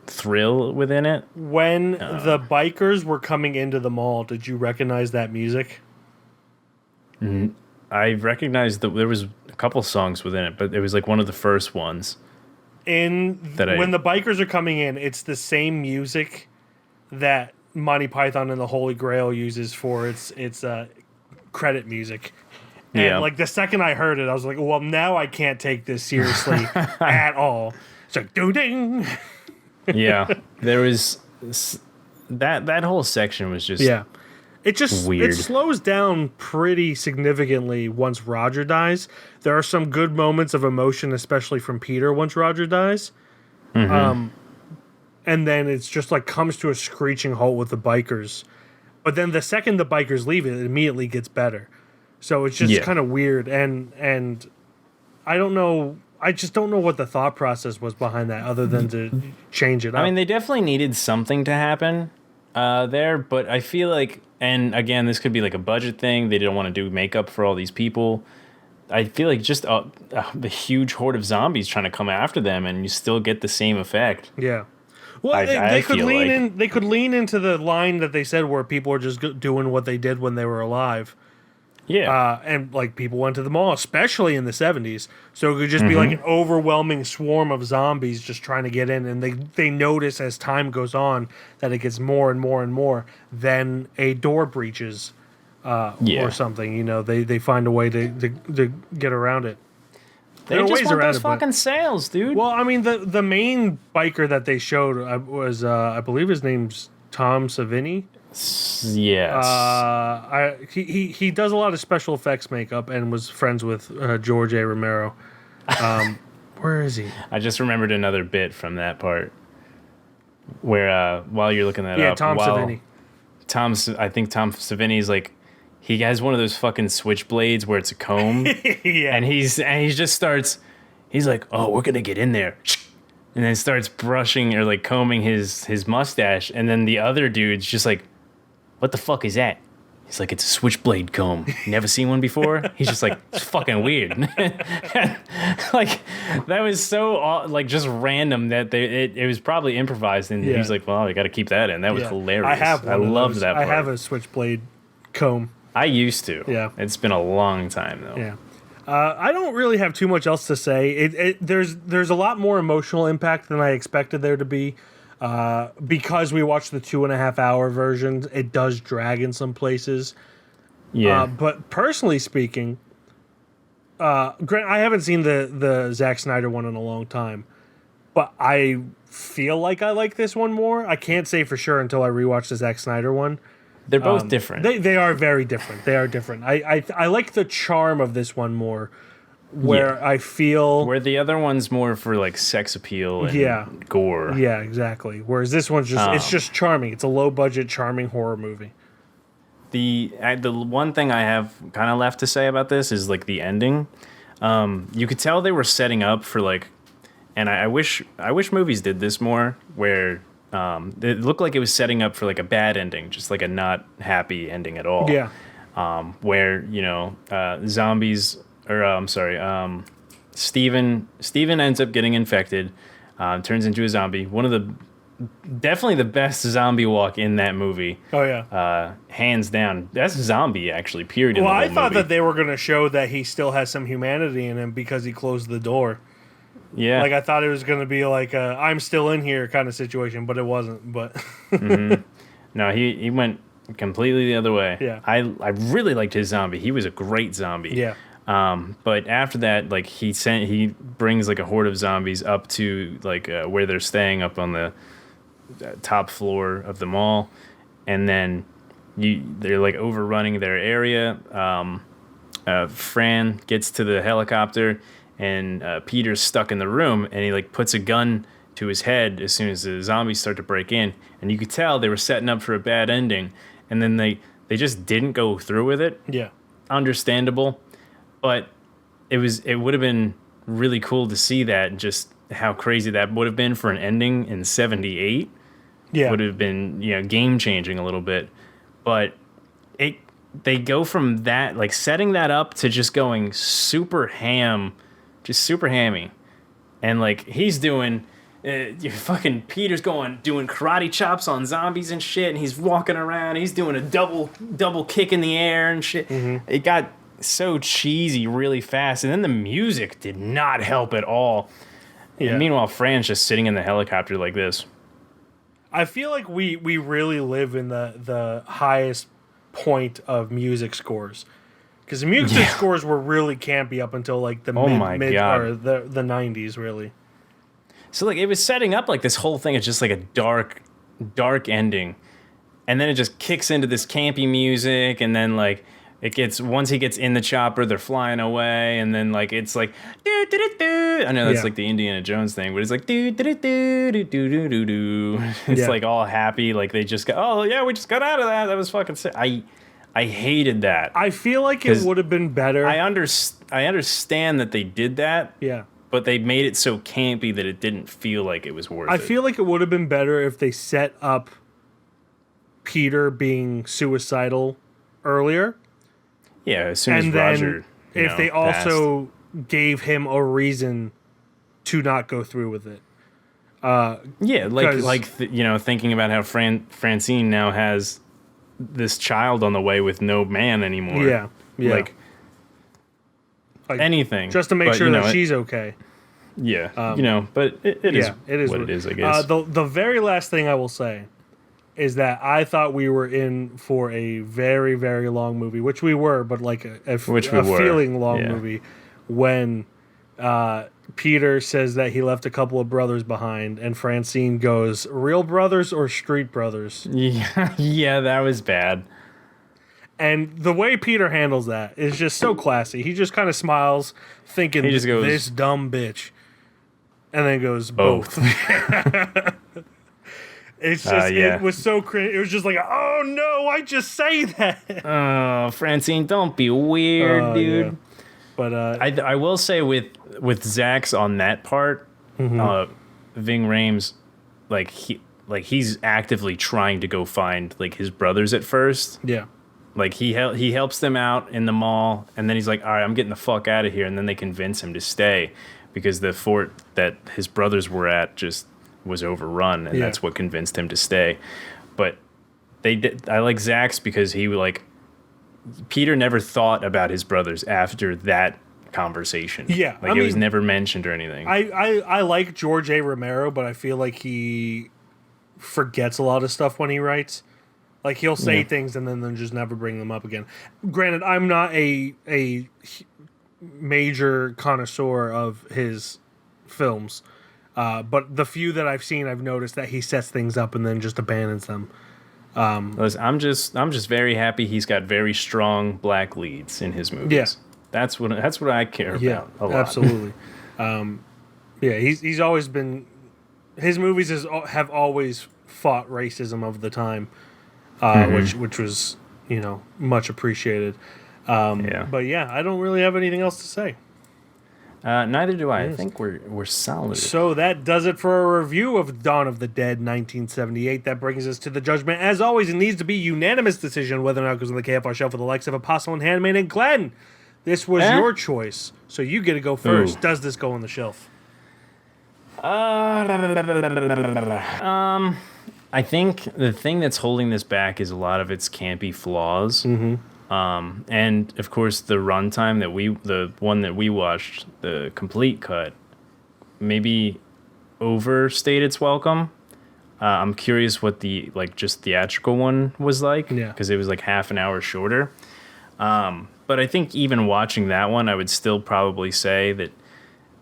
thrill within it. When the bikers were coming into the mall, did you recognize that music? I recognized that there was a couple songs within it, but it was like one of the first ones. When the bikers are coming in, it's the same music that Monty Python and the Holy Grail uses for its credit music. And like the second I heard it, I was like, well, now I can't take this seriously at all. It's like, ding. Yeah, there was that whole section was just It just weird. It slows down pretty significantly once Roger dies. There are some good moments of emotion, especially from Peter once Roger dies. And then it's just like comes to a screeching halt with the bikers. But then the second the bikers leave, it immediately gets better. So it's just kind of weird, and I don't know. I just don't know what the thought process was behind that, other than to change it up. I mean, they definitely needed something to happen. there, but I feel like, and again, this could be like a budget thing. They don't want to do makeup for all these people. I feel like just a huge horde of zombies trying to come after them, and you still get the same effect. Yeah. Well, they could lean in. They could lean into the line that they said where people are just doing what they did when they were alive. Yeah. And like people went to the mall, especially in the 70s. So it could just be like an overwhelming swarm of zombies just trying to get in, and they notice as time goes on that it gets more and more and more. Then a door breaches. Or something, you know, they find a way to get around it. They just want those fucking sales, dude. Well, I mean, the main biker that they showed was, I believe his name's Tom Savini. Yes. He does a lot of special effects makeup and was friends with George Romero. Where is he? I just remembered another bit from that part where, while you're looking that up. Yeah, Tom Savini. I think Tom Savini's like, he has one of those fucking switchblades where it's a comb. Yeah. And he just starts, he's like, oh, we're going to get in there. And then starts brushing or like combing his mustache. And then the other dude's just like, what the fuck is that? He's like, it's a switchblade comb. Never seen one before? He's just like, it's fucking weird. Like, that was so, like, just random that it was probably improvised. And he's like, well, we got to keep that in. That was hilarious. I have one. I loved that part. I have a switchblade comb. I used to. Yeah. It's been a long time, though. Yeah. I don't really have too much else to say. There's a lot more emotional impact than I expected there to be. Because we watched the 2.5 hour versions, it does drag in some places. Yeah. But personally speaking, Grant, I haven't seen the Zack Snyder one in a long time, but I feel like I like this one more. I can't say for sure until I rewatch the Zack Snyder one. They're both different. They are very different. They are different. I like the charm of this one more, where I feel where the other one's more for like sex appeal and gore. Yeah, exactly. Whereas this one's just it's just charming. It's a low budget, charming horror movie. The one thing I have kind of left to say about this is like the ending. You could tell they were setting up for like, and I wish movies did this more, where it looked like it was setting up for like a bad ending, just like a not happy ending at all. Yeah. Where zombies. Steven ends up getting infected, turns into a zombie. One of definitely the best zombie walk in that movie. Oh yeah, hands down, that's zombie actually. Period. Well, I thought that they were going to show that he still has some humanity in him because he closed the door. Yeah, like I thought it was going to be like a "I'm still in here" kind of situation, but it wasn't. But no, he went completely the other way. Yeah, I really liked his zombie. He was a great zombie. Yeah. But after that, like he brings like a horde of zombies up to like where they're staying up on the top floor of the mall, and then they're like overrunning their area. Fran gets to the helicopter, and Peter's stuck in the room, and he like puts a gun to his head as soon as the zombies start to break in, and you could tell they were setting up for a bad ending, and then they just didn't go through with it. Yeah, understandable. But it would have been really cool to see that, just how crazy that would have been for an ending in 78. Yeah. Would have been, game changing a little bit. But they go from that, like setting that up, to just going super ham, just super hammy. And like he's doing fucking Peter's doing karate chops on zombies and shit, and he's walking around, he's doing a double kick in the air and shit. Mm-hmm. It got so cheesy really fast, and then the music did not help at all. Yeah. And meanwhile, Fran's just sitting in the helicopter like this. I feel like we really live in the highest point of music scores, because the music scores were really campy up until like the mid or the 90s, really. So like it was setting up like this whole thing is just like a dark ending, and then it just kicks into this campy music, and then like once he gets in the chopper, they're flying away, and then like it's like do do do do. I know that's like the Indiana Jones thing, but it's like do do do do do do do do. It's like all happy, like they just got we just got out of that. That was fucking sick. I hated that. I feel like it would have been better. I understand that they did that. Yeah. But they made it so campy that it didn't feel like it was worth it. I feel like it would have been better if they set up Peter being suicidal earlier. Yeah, as soon as And then Roger, if they also gave him a reason to not go through with it. Yeah, thinking about how Francine now has this child on the way with no man anymore. Yeah. Like anything. Just to make sure that she's okay. Yeah, but it is what it is, I guess. The very last thing I will say is that I thought we were in for a very, very long movie, which we were, but like a feeling long movie, when Peter says that he left a couple of brothers behind, and Francine goes, "Real brothers or street brothers?" Yeah, that was bad. And the way Peter handles that is just so classy. He just kind of smiles, thinking, he just goes, "This dumb bitch," and then goes, "Both." It's just, it was so cringe. It was just like, oh no, I just say that. Oh, Francine, don't be weird, dude. Yeah. But I will say with Zach's on that part, Ving Rhames, he's actively trying to go find like his brothers at first. Yeah. Like he helps them out in the mall, and then he's like, all right, I'm getting the fuck out of here, and then they convince him to stay because the fort that his brothers were at just was overrun, and that's what convinced him to stay. But I like Zach's because Peter never thought about his brothers after that conversation. Yeah, it was never mentioned or anything. I like George A. Romero, but I feel like he forgets a lot of stuff when he writes. Like he'll say things and then just never bring them up again. Granted, I'm not a major connoisseur of his films. But the few that I've seen, I've noticed that he sets things up and then just abandons them. Listen, I'm just very happy he's got very strong black leads in his movies. Yeah. That's what I care about a lot. Absolutely. He's always been, his movies have always fought racism of the time, which was much appreciated. But yeah, I don't really have anything else to say. Neither do I. I think we're solid. So that does it for a review of Dawn of the Dead 1978. That brings us to the judgment. As always, it needs to be unanimous decision whether or not it goes on the KFR shelf for the likes of Apostle and Handmaid and Glen. This was your choice, so you get to go first. Ooh. Does this go on the shelf? I think the thing that's holding this back is a lot of its campy flaws. Mm-hmm. And of course the runtime the one that we watched, the complete cut, maybe overstayed its welcome. I'm curious what the just theatrical one was like, because it was like half an hour shorter. But I think even watching that one, I would still probably say that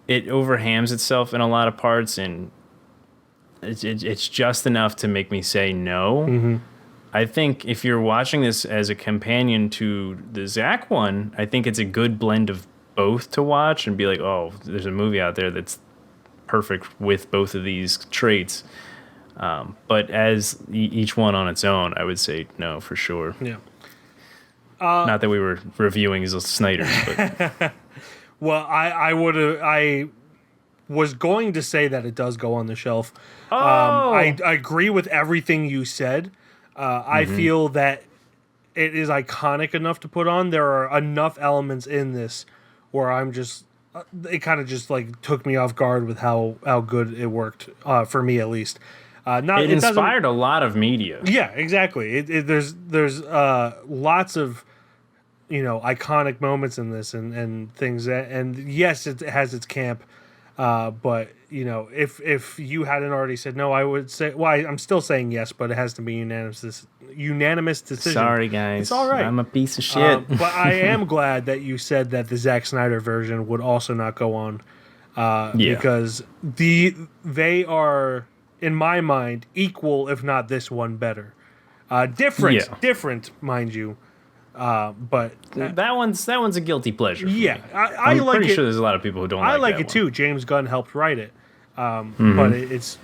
it overhams itself in a lot of parts, and it's just enough to make me say no. Mm-hmm. I think if you're watching this as a companion to the Zach one, I think it's a good blend of both to watch and be like, oh, there's a movie out there that's perfect with both of these traits. But as each one on its own, I would say no for sure. Yeah. Not that we were reviewing Snyder's, but well, I was going to say that it does go on the shelf. Oh! I agree with everything you said. I feel that it is iconic enough to put on. There are enough elements in this where I'm just, it kind of just took me off guard with how good it worked, for me at least. It inspired a lot of media. Yeah, exactly. There's lots of iconic moments in this and things and yes, it has its camp, but if you hadn't already said no, I would say, well, I'm still saying yes, but it has to be unanimous decision. Sorry, guys. It's all right. I'm a piece of shit. But I am glad that you said that the Zack Snyder version would also not go on, because they are, in my mind, equal, if not this one better. Different, mind you. But that one's a guilty pleasure. Yeah, I'm like pretty sure there's a lot of people who don't. I like that it one. too. James Gunn helped write it, but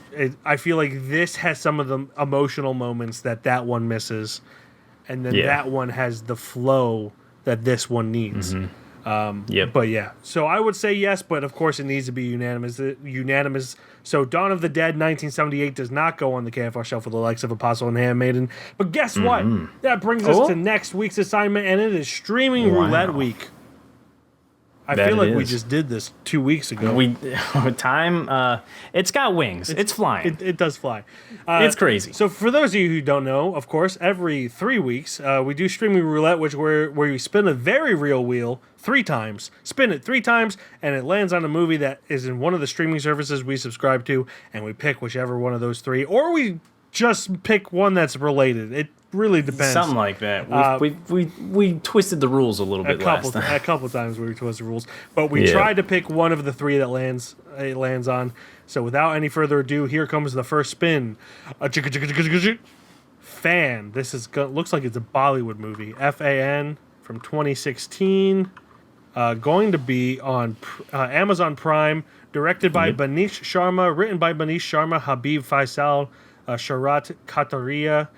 I feel like this has some of the emotional moments that one misses, and then that one has the flow that this one needs. Yep. But yeah, so I would say yes, but of course it needs to be unanimous. So Dawn of the Dead 1978 does not go on the KFR shelf with the likes of Apostle and Handmaiden. But guess what? That brings us to next week's assignment, and it is streaming roulette week. I feel like we just did this 2 weeks ago. It's got wings. It's flying. It does fly. It's crazy. So for those of you who don't know, of course, every 3 weeks we do streaming roulette, where you spin a very real wheel 3 times, spin it 3 times, and it lands on a movie that is in one of the streaming services we subscribe to, and we pick whichever one of those 3, or we just pick one that's related. It really depends. Something like that. We twisted the rules a little bit last time. A couple times we twisted the rules, but we tried to pick one of the 3 that it lands on. So without any further ado, here comes the first spin. Fan. This looks like it's a Bollywood movie. FAN from 2016. Going to be on Amazon Prime. Directed by Banish Sharma. Written by Banish Sharma, Habib Faisal, Sharat Kataria.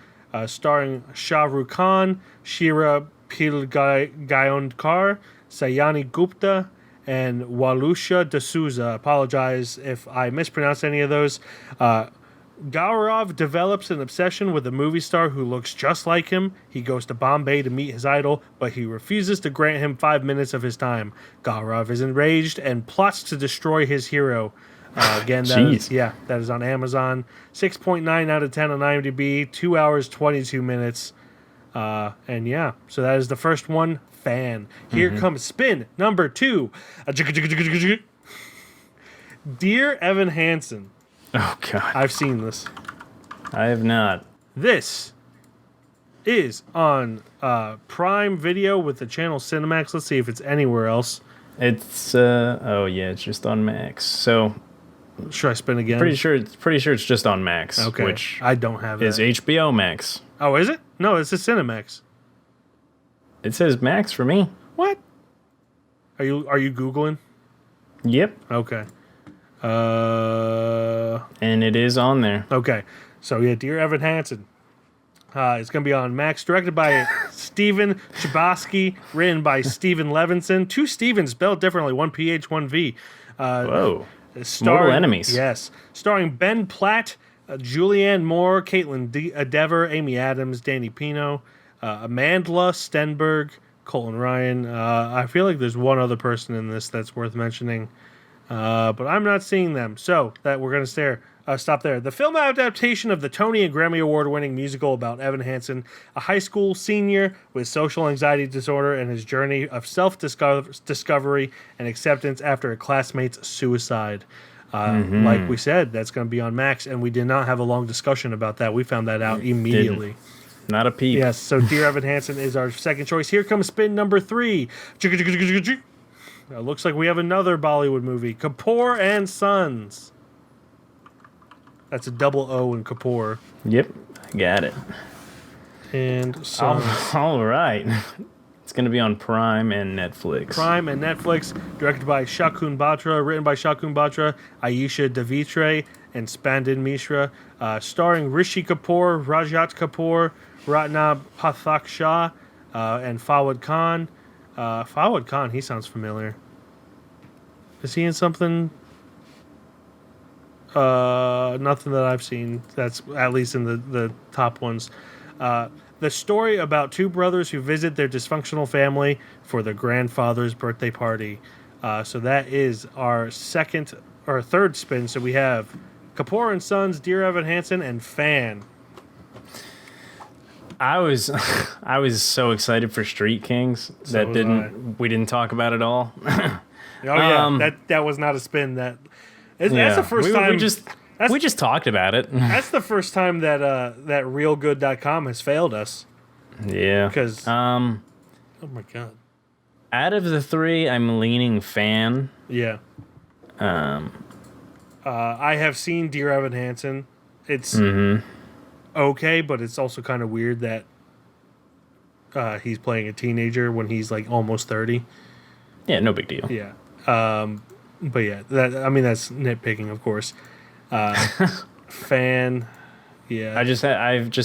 Starring Shah Rukh Khan, Shira Pilgayondkar, Sayani Gupta, and Walusha D'Souza. Apologize if I mispronounced any of those. Gaurav develops an obsession with a movie star who looks just like him. He goes to Bombay to meet his idol, but he refuses to grant him 5 minutes of his time. Gaurav is enraged and plots to destroy his hero. Again, that is on Amazon. 6.9 out of 10 on IMDb. 2 hours, 22 minutes. And yeah, so that is the first one, Fan. Here comes spin number 2. Dear Evan Hansen. Oh, God. I've seen this. I have not. This is on Prime Video with the channel Cinemax. Let's see if it's anywhere else. It's it's just on Max. So should I spin again? Pretty sure it's just on Max. Okay. Which I don't have is HBO Max. Oh, is it? No, it's a Cinemax. It says Max for me. What? Are you Googling? Yep. Okay. And it is on there. Okay. So yeah, Dear Evan Hansen. It's going to be on Max. Directed by Steven Chbosky. Written by Steven Levinson. 2 Stevens spelled differently. 1 PH, 1 V. Whoa. Mortal enemies. Yes. Starring Ben Platt, Julianne Moore, Caitlin Dever, Amy Adams, Danny Pino, Amandla Stenberg, Colton Ryan. I feel like there's one other person in this that's worth mentioning. But I'm not seeing them. So that we're going to stop there. The film adaptation of the Tony and Grammy Award-winning musical about Evan Hansen, a high school senior with social anxiety disorder and his journey of self-discovery and acceptance after a classmate's suicide. Like we said, that's going to be on Max, and we did not have a long discussion about that. We found that out immediately. Not a peep. Yes, so Dear Evan Hansen is our second choice. Here comes spin number 3. It looks like we have another Bollywood movie, Kapoor and Sons. That's a double O in Kapoor. Yep, I got it. And Sons. All right. It's going to be on Prime and Netflix. Directed by Shakun Batra, written by Shakun Batra, Ayesha Devitre, and Spandin Mishra. Starring Rishi Kapoor, Rajat Kapoor, Ratna Pathak Shah, and Fawad Khan. Fawad Khan, he sounds familiar. Is he in something? Nothing that I've seen. That's at least in the top ones. The story about 2 brothers who visit their dysfunctional family for their grandfather's birthday party. So that is our third spin. So we have Kapoor and Sons, Dear Evan Hansen, and Fan. I was so excited for Street Kings we didn't talk about it all. That was not a spin. That's the first time we just talked about it. That's the first time that realgood.com has failed us. Yeah. Because oh my god. Out of the 3, I'm leaning Fan. Yeah. I have seen Dear Evan Hansen. It's okay, but it's also kind of weird that he's playing a teenager when he's like almost 30. Yeah, no big deal. Yeah. But yeah, that's nitpicking, of course. Fan. Yeah. I just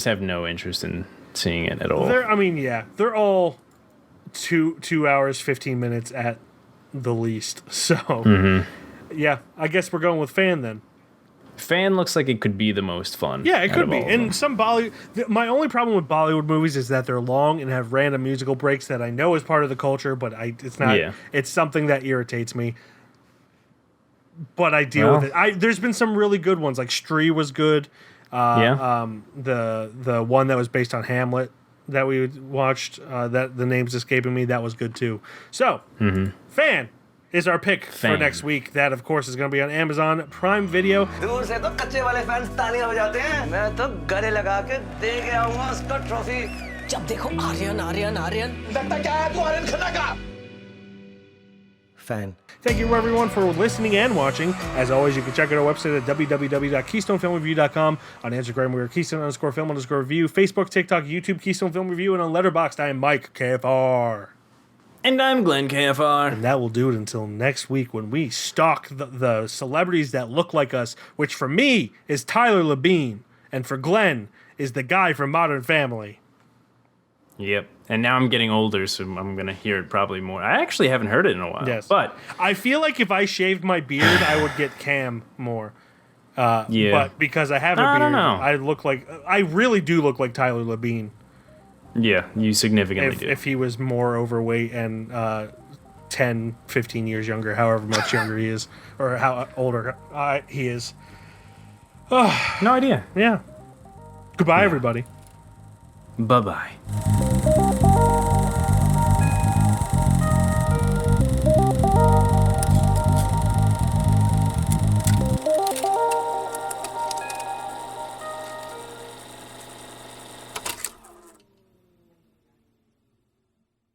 have no interest in seeing it at all. They're all 2 hours, 15 minutes at the least. So, yeah, I guess we're going with fan then. Fan looks like it could be the most fun. Yeah, it out could of be. all of And them. some my only problem with Bollywood movies is that they're long and have random musical breaks that I know is part of the culture, but it's not. Yeah. It's something that irritates me. But I deal with it. There's been some really good ones, like Stree was good. The one that was based on Hamlet that we watched, that the name's escaping me, that was good too. So, Fan is our pick for Fan. next week. That, of course, is going to be on Amazon Prime Video. दूर से तो कच्चे वाले fans ताली हो जाते हैं मैं तो गले लगा के दे के आऊंगा उसको ट्रॉफी जब देखो आर्यन आर्यन आर्यन लगता क्या है तू आर्यन खन्ना का fan Thank you, everyone, for listening and watching. As always, you can check out our website at www.KeystoneFilmReview.com. On Instagram, we are Keystone_Film_Review. Facebook, TikTok, YouTube, Keystone Film Review. And on Letterboxd, I am Mike, KFR. And I'm Glen KFR. And that will do it until next week when we stalk the celebrities that look like us, which for me is Tyler Labine, and for Glenn is the guy from Modern Family. Yep. And now I'm getting older, so I'm going to hear it probably more. I actually haven't heard it in a while. Yes. But I feel like if I shaved my beard, I would get Cam more. yeah. But because I have a I beard, don't know. I really do look like Tyler Labine. Yeah, you significantly do. If he was more overweight and 10, 15 years younger, however much younger he is, or how older he is. No idea. Yeah. Goodbye, everybody. Bye-bye.